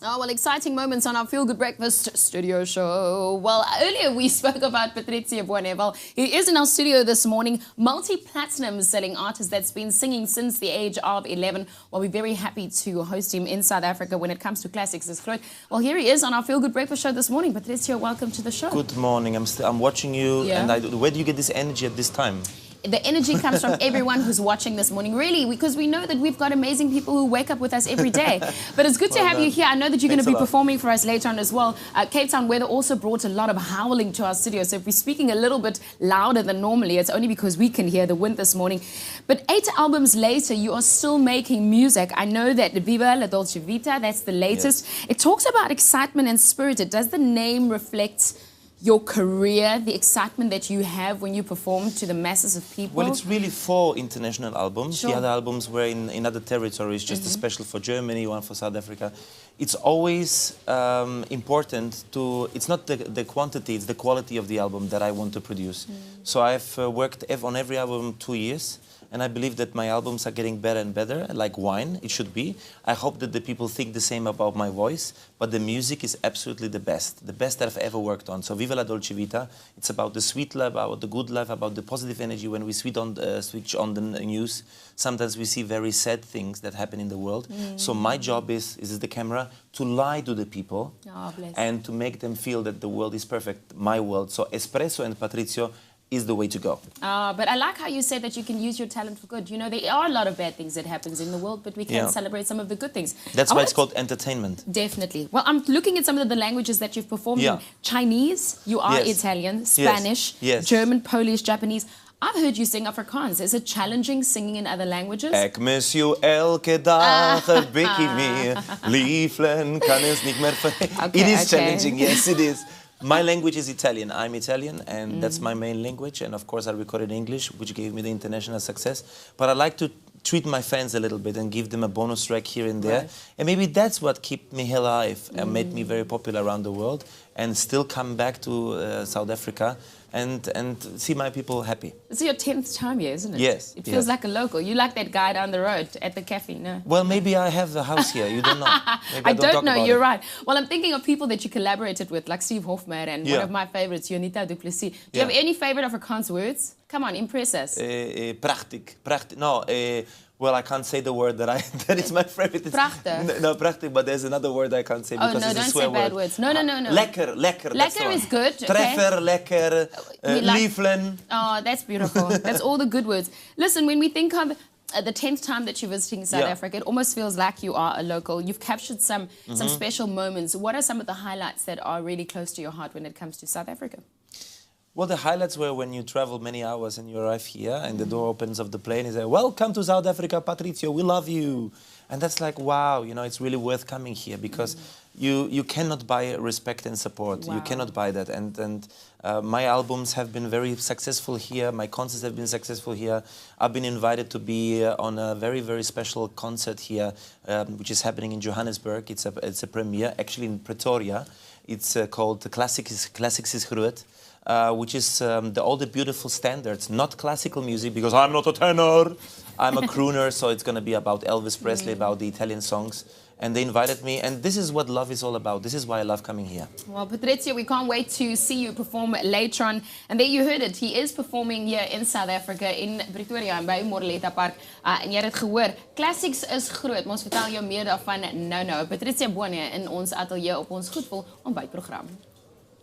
Oh, well, exciting moments on our Feel Good Breakfast studio show. Well, earlier we spoke about Patrizio Buanne. Well, he is in our studio this morning, multi-platinum selling artist that's been singing since the age of 11. Well, we're very happy to host him in South Africa when it comes to classics. Well, here he is on our Feel Good Breakfast show this morning. Patrizio, welcome to the show. Good morning. I'm watching you, and where do you get this energy at this time? The energy comes from everyone who's watching this morning, really, because we know that we've got amazing people who wake up with us every day. But it's good to have you here. I know that you're going to be performing for us later on as well. Cape Town weather also brought a lot of howling to our studio. So if we're speaking a little bit louder than normally, it's only because we can hear the wind this morning. But 8 albums later, you are still making music. I know that Viva La Dolce Vita, that's the latest. Yes. It talks about excitement and spirit. Does the name reflect your career, the excitement that you have when you perform to the masses of people? Well, it's really 4 international albums. Sure. The other albums were in other territories, just a special for Germany, one for South Africa. It's always important to, it's not the quantity, it's the quality of the album that I want to produce. So I've worked on every album 2 years. And I believe that my albums are getting better and better, like wine, it should be. I hope that the people think the same about my voice, but the music is absolutely the best that I've ever worked on. So Viva La Dolce Vita, it's about the sweet love, about the good love, about the positive energy. When we switch on the news, sometimes we see very sad things that happen in the world. So my job is the camera, to lie to the people and to make them feel that the world is perfect, my world. So Expresso and Patrizio is the way to go. But I like how you said that you can use your talent for good. You know, there are a lot of bad things that happens in the world, but we can celebrate some of the good things. That's why it's called entertainment. Definitely. Well, I'm looking at some of the languages that you've performed in. Chinese, you are Italian, Spanish, German, Polish, Japanese. I've heard you sing Afrikaans. Is it challenging singing in other languages? Ik mis jou elke dag een beetje meer. Lieflen kan het niet meer vergeten. It is challenging, yes it is. My language is Italian. I'm Italian, and that's my main language. And of course, I recorded English, which gave me the international success. But I like to treat my fans a little bit and give them a bonus track here and there. And maybe that's what kept me alive and made me very popular around the world, and still come back to South Africa and see my people happy. It's your 10th time here, isn't it? Yes. It feels like a local. You like that guy down the road at the cafe, no? Well, maybe I have a house here. You don't know. I don't know. You're right. Well, I'm thinking of people that you collaborated with, like Steve Hofmeyr and one of my favorites, Jonita du Plessis. Do you have any favorite Afrikaans words? Come on, impress us. Prachtig. No, well, I can't say the word that is my favorite. Prachtig. No, prachtig, but there's another word I can't say because it's a swear word. Don't say bad words. No. Lekker. Lekker is good. Treffer, lekker, lieflen. Oh, that's beautiful. That's all the good words. Listen, when we think of the 10th time that you're visiting South Africa, it almost feels like you are a local. You've captured some special moments. What are some of the highlights that are really close to your heart when it comes to South Africa? Well, the highlights were when you travel many hours and you arrive here and the door opens of the plane and say, welcome to South Africa, Patrizio, we love you. And that's like, wow, you know, it's really worth coming here because you cannot buy respect and support. You cannot buy that. And my albums have been very successful here. My concerts have been successful here. I've been invited to be on a very, very special concert here, which is happening in Johannesburg. It's a premiere, actually in Pretoria. It's called Classics is Groot. Which is all the beautiful standards, not classical music, because I'm not a tenor, I'm a crooner, so it's going to be about Elvis Presley, about the Italian songs. And they invited me, and this is what love is all about. This is why I love coming here. Well, Patrizio, we can't wait to see you perform later on. And there you heard it. He is performing here in South Africa, in Pretoria, by Moreleta Park. En jy het het gehoor, classics is groot. Ons vertel jou meer daarvan nou. Patrizio Buanne in ons atelier op ons Goedvol ontbytprogram.